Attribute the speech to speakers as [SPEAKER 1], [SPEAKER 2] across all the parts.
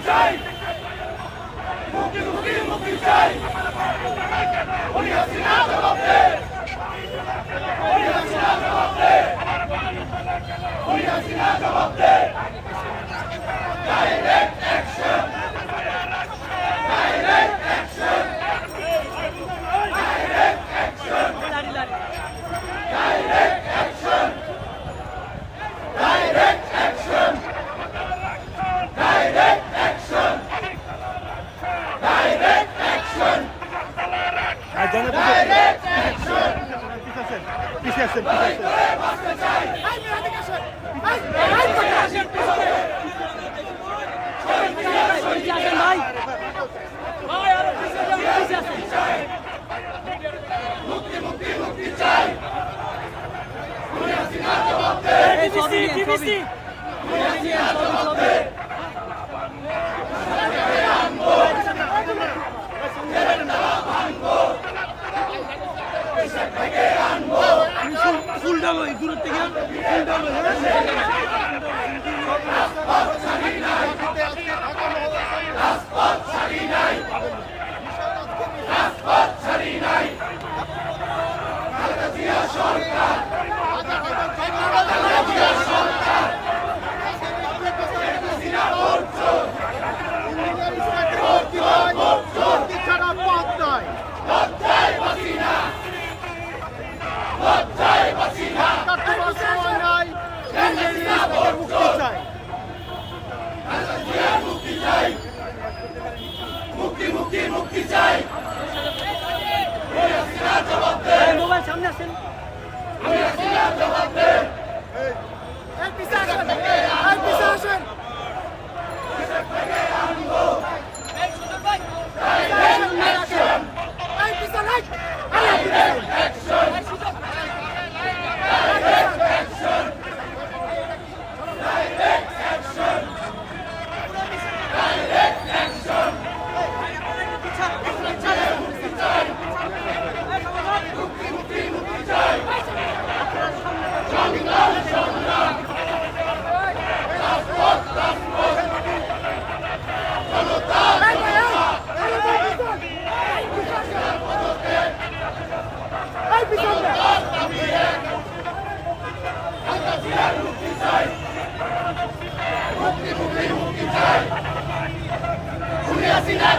[SPEAKER 1] চাই মুক্তি মুক্তি মুক্তি চাই উনি হাসিনা জবাব দে উনি হাসিনা জবাব দে উনি হাসিনা জবাব দে direct action direct action direct action direct action direct action direct action direct action direct action পিছে আসেন বাঁচতে চাই মুক্তি মুক্তি মুক্তি চাই উনি হাসিনা জবাব দে উনি হাসিনা জবাব দে
[SPEAKER 2] ফুল ডালো এই দূর থেকে ফুল ডালো
[SPEAKER 1] রাজপথ ছাড়ি নাই রাজপথ ছাড়ি নাই রাজপথ ছাড়ি নাই খালেদা জিয়া সরকার খালেদা জিয়া সরকার হাসিনা বলছর লজ্জায় বাঁচি না লজ্জায় বাঁচি না মুক্তি চাই মুক্তি মুক্তি মুক্তি চাই জবাব দে
[SPEAKER 2] মোবাইল সামনে আসেন
[SPEAKER 1] জবাব দে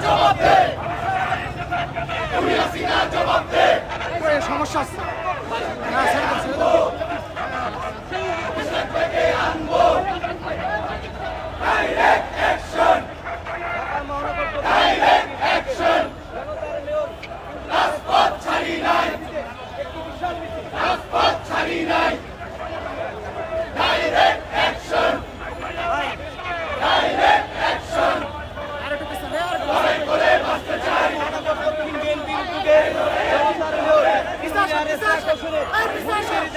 [SPEAKER 1] জবাব দে উনি হাসিনা জবাব দে
[SPEAKER 2] সমস্যা আছে
[SPEAKER 1] আনবো ডাইরেক্ট অ্যাকশন ডাইরেক্ট অ্যাকশন রাজপথ ছাড়ি নাই রাজপথ ছাড়ি নাই ডাইরেক্ট অ্যাকশন ডাইরেক্ট অ্যাকশন লড়াই করে বাঁচতে চাই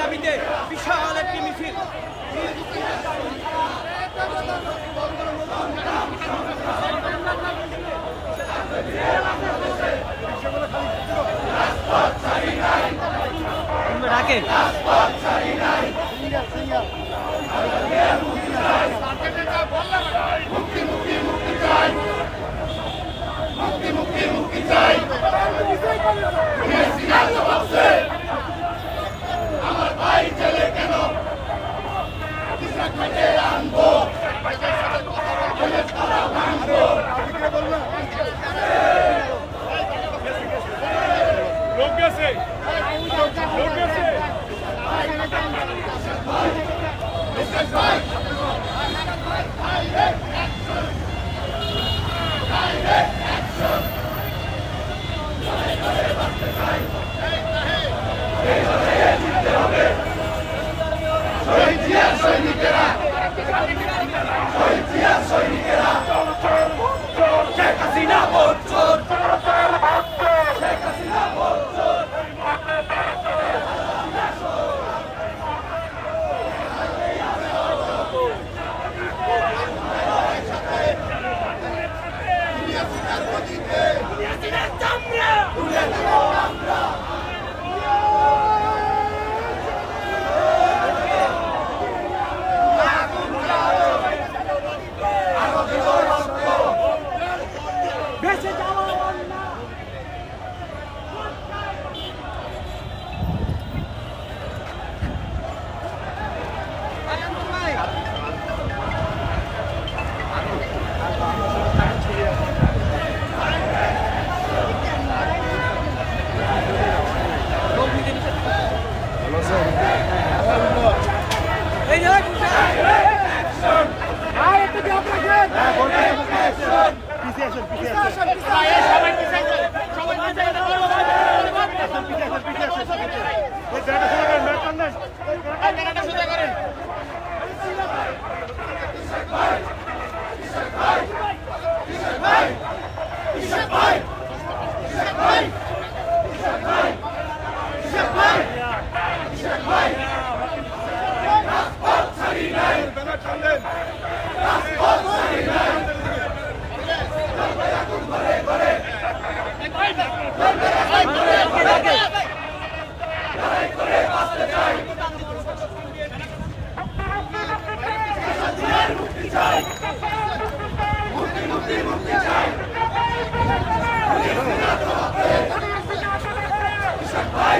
[SPEAKER 2] দাবিতে বিশাল একটি মিছিল ডাকে
[SPEAKER 1] রাজপথ ছাড়ি নাই মুক্তি মুক্তি মুক্তি চাই মুক্তি মুক্তি মুক্তি চাই উনি হাসিনা জবাব দে আমার ভাই জেলে কেন ঘাটে আনবো তারা ভাঙবো
[SPEAKER 3] লোক গেছে লোক গেছে
[SPEAKER 1] সৈনিকেরা সৈনিকেরা শেখ হাসিনা বলছর শেখ হাসিনা বলছর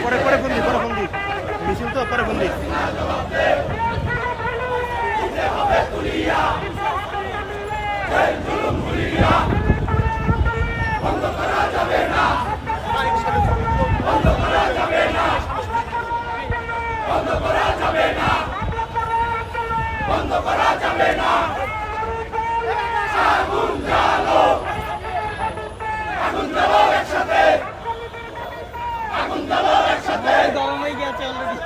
[SPEAKER 4] পরে পরে ফোন দি মিছিল তো পরে ফোন দি
[SPEAKER 2] গরম হয়ে গেছে অলরেডি।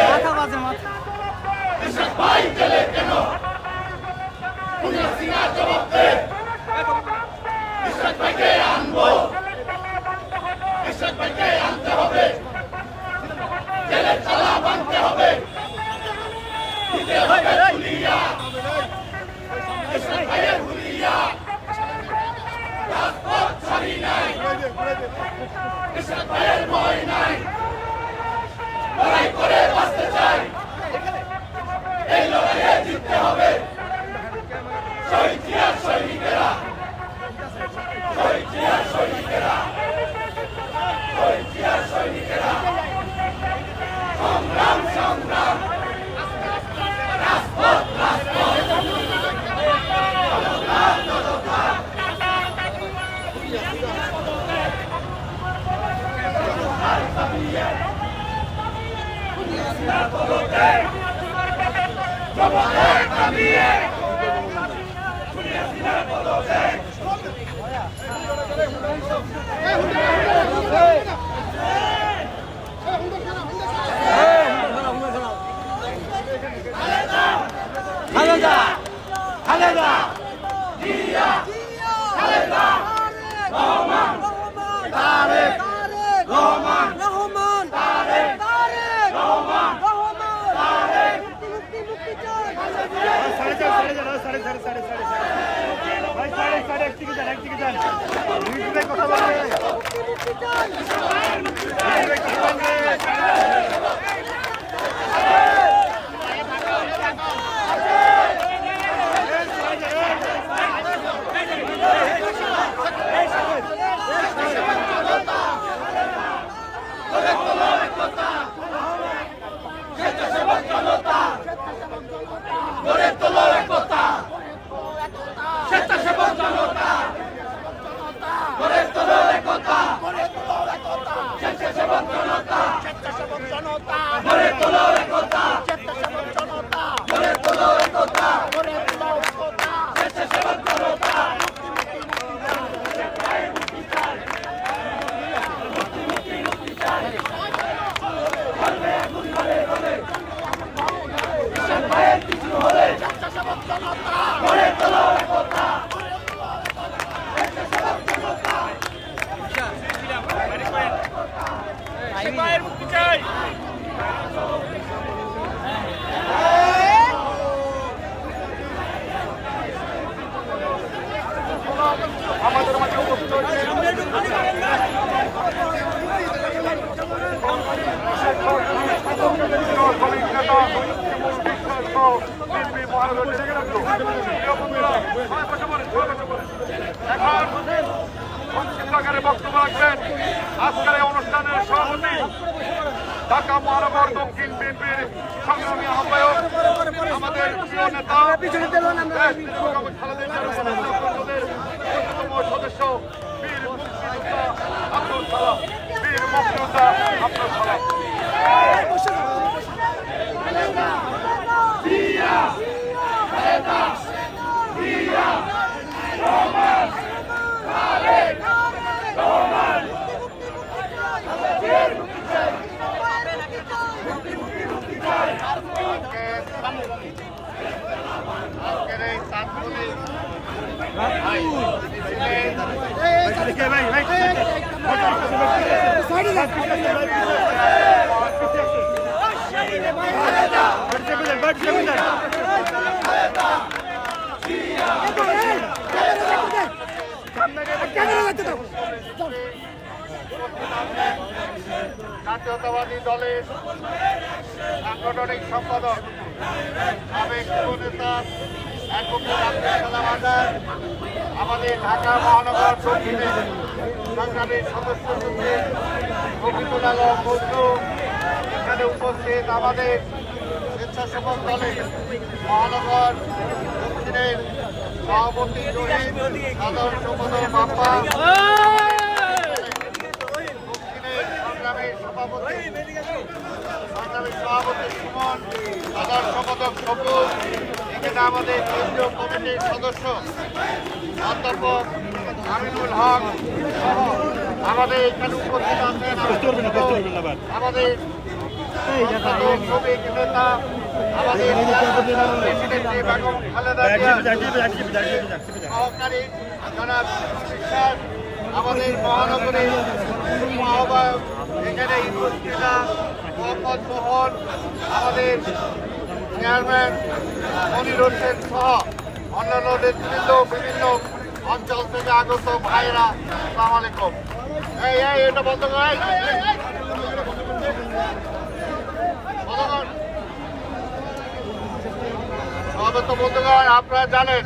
[SPEAKER 2] মাথা বাজে মাথা।
[SPEAKER 1] জবাব দাবি
[SPEAKER 4] একদিকে যান মিঠু ভাই কথা বলবে মিঠু ভাই কথা বলবে
[SPEAKER 3] ভাইয়ের মুক্তি চাই। আমাদের মাঝে উপস্থিত এখন বক্তব্য রাখবেন আজকের এই অনুষ্ঠানের সভাপতি ঢাকা মহানগর দক্ষিণ বিএনপির সংগ্রামী আহ্বায়ক আমাদের প্রিয় নেতা সদস্য বীর মুক্তিযোদ্ধা আব্দুল সালাম বীর মুক্তিযোদ্ধা আব্দুল সালাম। জাতীয়তাবাদী দলের সাংগঠনিক সম্পাদক সাবেক যুবনেতা অ্যাডভোকেট আব্দুল সালাম আজাদ, আমাদের ঢাকা মহানগর দক্ষিণের সংগ্রামী সদস্য সচিব রফিকুল আলম বন্ধু, এখানে উপস্থিত আমাদের স্বেচ্ছাসেবক দলের মহানগর দক্ষিণের সভাপতি রহিম, সাধারণ সম্পাদক বাপ্পা, দক্ষিণের সংগ্রামী সভাপতি সুমন, সাধারণ সম্পাদক সবুজ, এখানে আমাদের কেন্দ্রীয় কমিটির সদস্য অধ্যাপক আমিনুল হক সহ আমাদের এখানে উপস্থিত আছেন আমাদের শ্রমিক নেতা আমাদের বেগম খালেদা সহকারী জনাব বিশ্বাস, আমাদের মহানগরীর আহ্বায়ক এখানে ইউনুসা মোহাম্মদ মোহন, আমাদের চেয়ারম্যান মনির হোসেন সহ অন্যান্য নেতৃবৃন্দ, বিভিন্ন অঞ্চল থেকে আগত ভাইরা, আসসালামু আলাইকুম। এটা বন্ধ করে স্বাগত বন্ধুগণ। আপনারা জানেন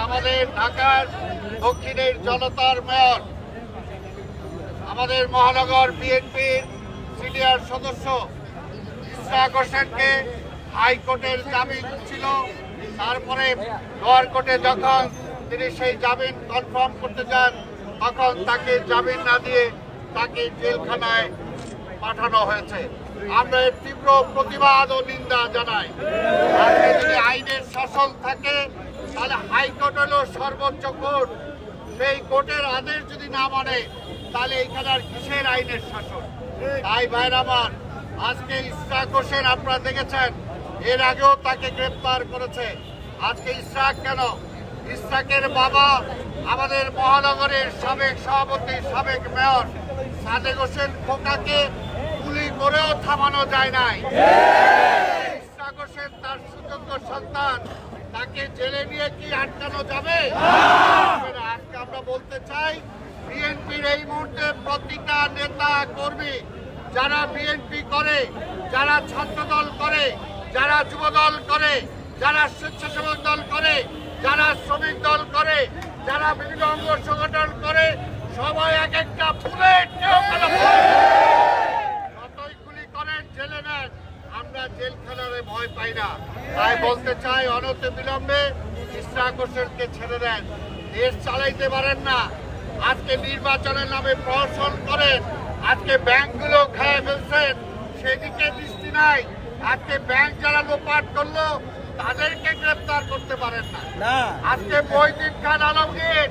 [SPEAKER 3] আমাদের ঢাকার দক্ষিণের জনতার মেয়র, আমাদের মহানগর বিএনপির সিনিয়র সদস্য ইশরাক হোসেনকে হাইকোর্টের জামিন ছিল, তারপরে লোয়ার কোর্টে যখন তিনি সেই জামিন কনফার্ম করতে চান তখন তাকে জামিন না দিয়ে তাকে জেলখানায় পাঠানো হয়েছে। আমরা এর তীব্র প্রতিবাদ ও নিন্দা জানাই। আজকে যদি আইনের শাসন থাকে তাহলে হাইকোর্ট হলো সর্বোচ্চ কোর্ট, সেই কোর্টের আদেশ যদি না মানে তাহলে এখানে আর কিসের আইনের শাসন? তাই ভাইরা আমার, আজকে ইশরাক হোসেন আপনারা দেখেছেন, এর আগেও তাকে গ্রেপ্তার করেছে। আজকে ইশরাক কেন? ইশরাকের বাবা আমাদের মহানগরের সাবেক সভাপতি, সাবেক মেয়র সাদেক হোসেন খোকাকে গুলি করেও থামানো যায় নাই। ইশরাক হোসেন তার সুযোগ্য সন্তান, তাকে জেলে নিয়ে কি আটকানো যাবে? বলতে চাই, বিএনপির এই মুহূর্তে প্রতিটা নেতা কর্মী যারা বিএনপি করে, যারা ছাত্রদল করে, যারা যুবদল করে, যারা স্বেচ্ছাসেবক দল করে, যারা শ্রমিক দল করে, যারা বিভিন্ন অঙ্গ সংগঠন করে, সবাই এক একটা বুলেট যতই গুলি করেন জেলে নেন, আমরা জেলখানারে ভয় পাই না। তাই বলতে চাই, অনতি বিলম্বে ইশরাক হোসেনকে ছেড়ে দেন। দেশ চালাইতে পারেন না, আজকে নির্বাচনের নামে প্রহসন করেন, আজকে ব্যাংকগুলো খেয়ে ফেলছেন, সেদিকে দৃষ্টি নাই। আজকে ব্যাংক যারা লোপাট করলো তাদেরকে গ্রেপ্তার করতে পারেন না। আজকে মহিউদ্দিন খান আলমগীর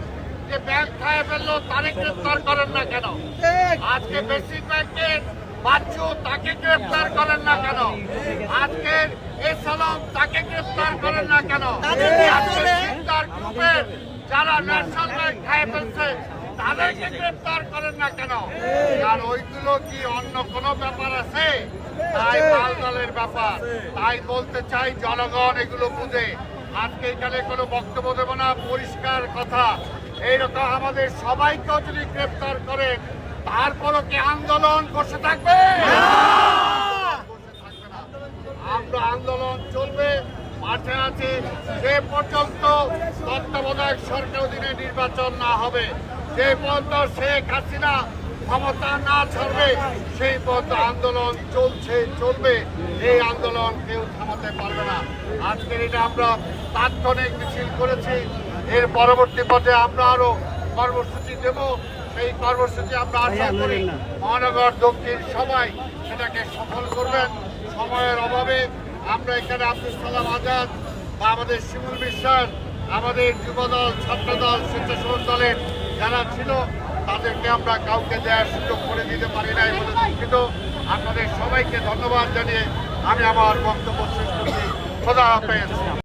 [SPEAKER 3] যে ব্যাংক খেয়ে ফেললো তাকে গ্রেপ্তার করেন না কেন? আজকে বেসিক ব্যাংকের বাচ্চু তাকে গ্রেপ্তার করেন না কেন? আজকে এসালাম তাকে গ্রেপ্তার করেন না কেন? আজকে সিকদার গ্রুপের যারা ন্যাশনাল ব্যাংক খেয়ে ফেলছে তাদেরকে গ্রেপ্তার করেন না কেন? আর ওইগুলো কি অন্য কোনো ব্যাপার আছে? তাই মালদলের ব্যাপার। তাই বলতে চাই, জনগণ এগুলো বুঝে। আজকে এখানে কোনো বক্তব্য দেব না, পরিষ্কার কথা। এইরকম আমাদের সবাইকেও যদি গ্রেপ্তার করেন, তারপরও কি আন্দোলন বসে থাকবে? বসে থাকবে না। আমরা আন্দোলন চলবে, মাঠে আছে যে পর্যন্ত তত্ত্বাবধায়ক সরকার অধীনে নির্বাচন না হবে, যে পর্যন্ত শেখ হাসিনা ক্ষমতা না ছাড়বে, সেই পর্যন্ত আন্দোলন চলবে। এই আন্দোলন কেউ থামাতে পারবে না। আজকের এটা আমরা তাৎক্ষণিক মিছিল করেছি, এর পরবর্তী পর্যায়ে আমরা আরো কর্মসূচি দেব। সেই কর্মসূচি আমরা আশা করি মহানগর দক্ষিণ সবাই সেটাকে সফল করবেন। সময়ের অভাবে আমরা এখানে আব্দুল সালাম আজাদ বা আমাদের শিমুল বিশ্বাস, আমাদের যুবদল, ছাত্রদল, স্বেচ্ছাসেবক দলের যারা ছিল তাদেরকে আমরা কাউকে দেওয়ার সুযোগ করে দিতে পারি নাই বলে দুঃখিত। আপনাদের সবাইকে ধন্যবাদ জানিয়ে আমি আমার বক্তব্য শেষ করছি। খোদা হাফেজ।